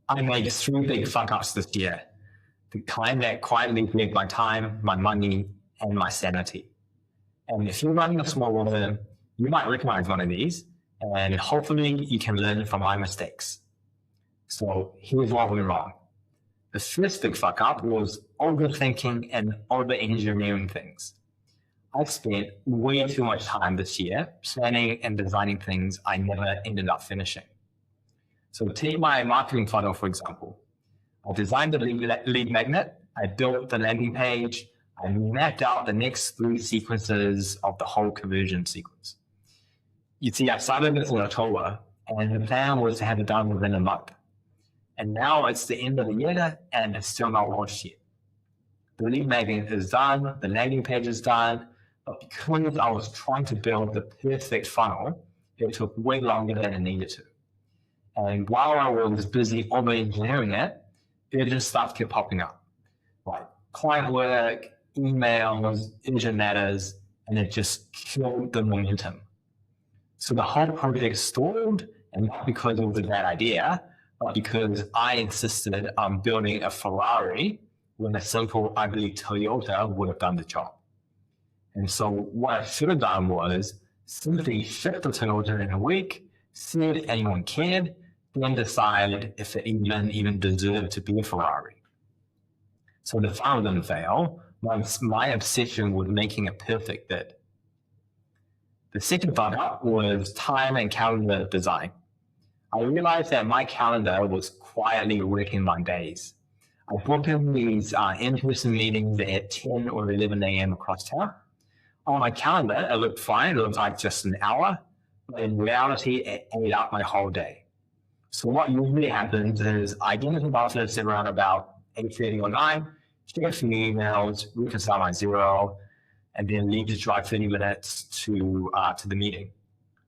I made 3 big fuck ups this year. The kind that quietly break my time, my money, and my sanity. And if you're running a small firm, you might recognize one of these, and hopefully you can learn from my mistakes. So here's what went wrong. The first big fuck up was overthinking and over-engineering things. I spent way too much time this year planning and designing things I never ended up finishing. So take my marketing funnel, for example. I designed the lead magnet, I built the landing page, I mapped out the next 3 sequences of the whole conversion sequence. You see, I started this in October, and the plan was to have it done within a month. And now it's the end of the year, and it's still not launched yet. The lead magnet is done, the landing page is done, but because I was trying to build the perfect funnel, it took way longer than it needed to. And while I was busy over-engineering it, urgent stuff kept popping up, like client work, emails, urgent matters, and it just killed the momentum. So the whole project stalled, and not because it was a bad idea, but because I insisted on building a Ferrari when a simple, ugly Toyota would have done the job. And so what I should have done was simply ship the Toyota in a week, see if anyone cared, then decide if it even deserved to be a Ferrari. So the funnel didn't fail. My obsession with making it perfect did. The second fuck up was time and calendar design. I realized that my calendar was quietly wrecking my days. I booked in these in-person meetings at 10 or 11 a.m. across town. On my calendar, it looked fine. It looked like just an hour. But in reality, it ate up my whole day. So what usually happens is I get into the office around about 8:30 or 9, check a few emails, reconcile my zero, and then leave to drive 30 minutes to the meeting.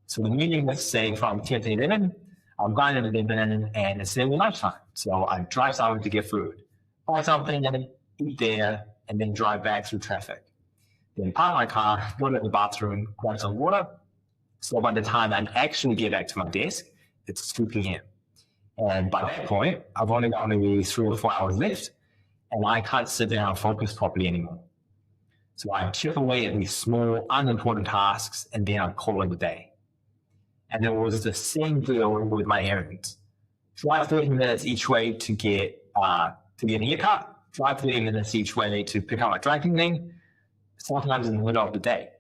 So the meeting, let's say from 10 to 11, I'm going to 11 and it's nearly lunchtime. So I drive somewhere to get food, buy something, and then eat there, and then drive back through traffic. Then park my car, go to the bathroom, grab some water. So by the time I actually get back to my desk, it's 2 p.m. And by that point, I've only got maybe 3 or 4 hours left, and I can't sit down and focus properly anymore. So I chip away at these small, unimportant tasks, and then I call it a day. And it was the same deal with my errands. Drive 30 minutes each way to get a haircut, drive 30 minutes each way to pick up my dry cleaning, sometimes in the middle of the day.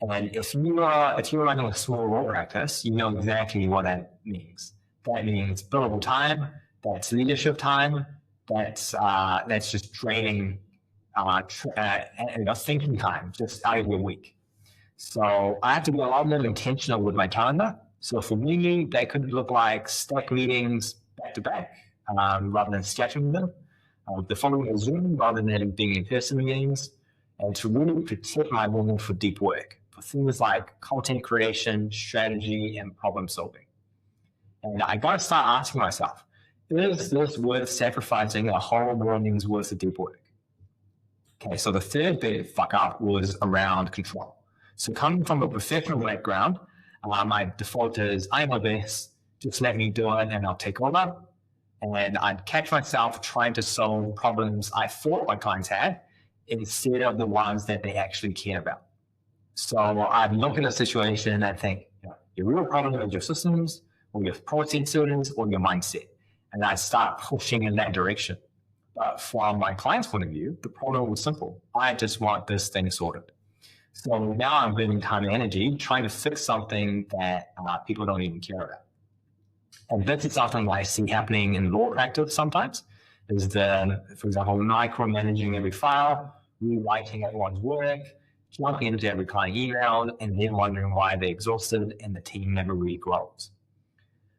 And if you're running a small role practice, you know exactly what that means. That means billable time, that's leadership time, that's just draining thinking time just out of your week. So I have to be a lot more intentional with my calendar. So for me, that could look like stack meetings back to back rather than scheduling them. The following is Zoom rather than being in-person meetings, and to really protect my moment for deep work, for things like content creation, strategy, and problem solving. And I got to start asking myself, is this worth sacrificing a whole morning's worth of deep work? Okay, so the third big fuck up was around control. So coming from a professional background, my default is I'm my best, just let me do it and I'll take over. And I'd catch myself trying to solve problems I thought my clients had instead of the ones that they actually care about. So I'd look at a situation and I think, your real problem is your systems, or your processes, or your mindset. And I'd start pushing in that direction. But from my client's point of view, the problem was simple. I just want this thing sorted. So now I'm burning time and energy trying to fix something that people don't even care about. And this is something I see happening in law practice sometimes, is for example, micromanaging every file, rewriting everyone's work, jumping into every client email, and then wondering why they're exhausted and the team never really grows.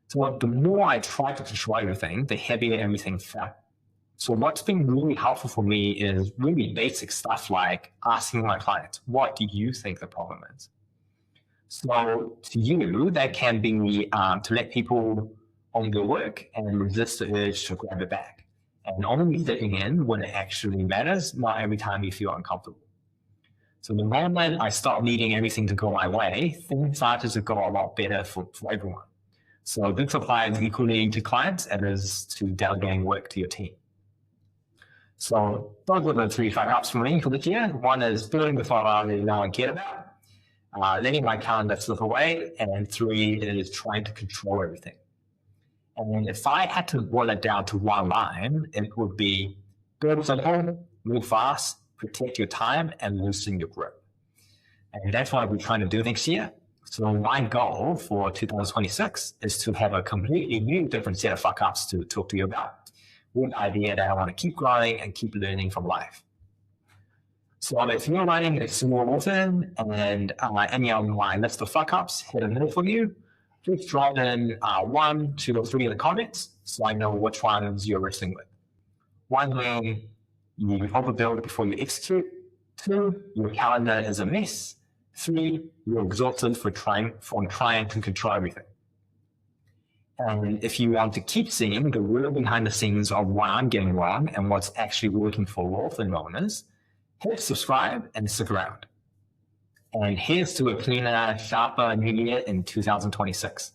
So the more I try to control everything, the heavier everything felt. So what's been really helpful for me is really basic stuff like asking my clients, what do you think the problem is? So to you, that can be to let people on your work and resist the urge to grab it back. And only stepping in when it actually matters, not every time you feel uncomfortable. So the moment I stopped needing everything to go my way, things started to go a lot better for everyone. So this applies equally to clients as to delegating work to your team. So those are the 3 fuck ups for me for this year. One is building the functionality no one cared about, letting my calendar slip away, and 3 is trying to control everything. And if I had to boil it down to one line, it would be build simple, move fast, protect your time, and loosen your grip. And that's what we're trying to do next year. So my goal for 2026 is to have a completely new, different set of fuck ups to talk to you about, with the idea that I want to keep growing and keep learning from life. So if you're running a small orphan and any of my list of fuck ups hit a minute for you, please drop in 1, 2, or 3 in the comments so I know which ones you're wrestling with. 1 being you overbuild before you execute. 2, your calendar is a mess. 3, you're exhausted from trying to control everything. And if you want to keep seeing the real behind the scenes of what I'm getting wrong and what's actually working for orphan owners, hit subscribe and stick around. And here's to a cleaner, sharper new year in 2026.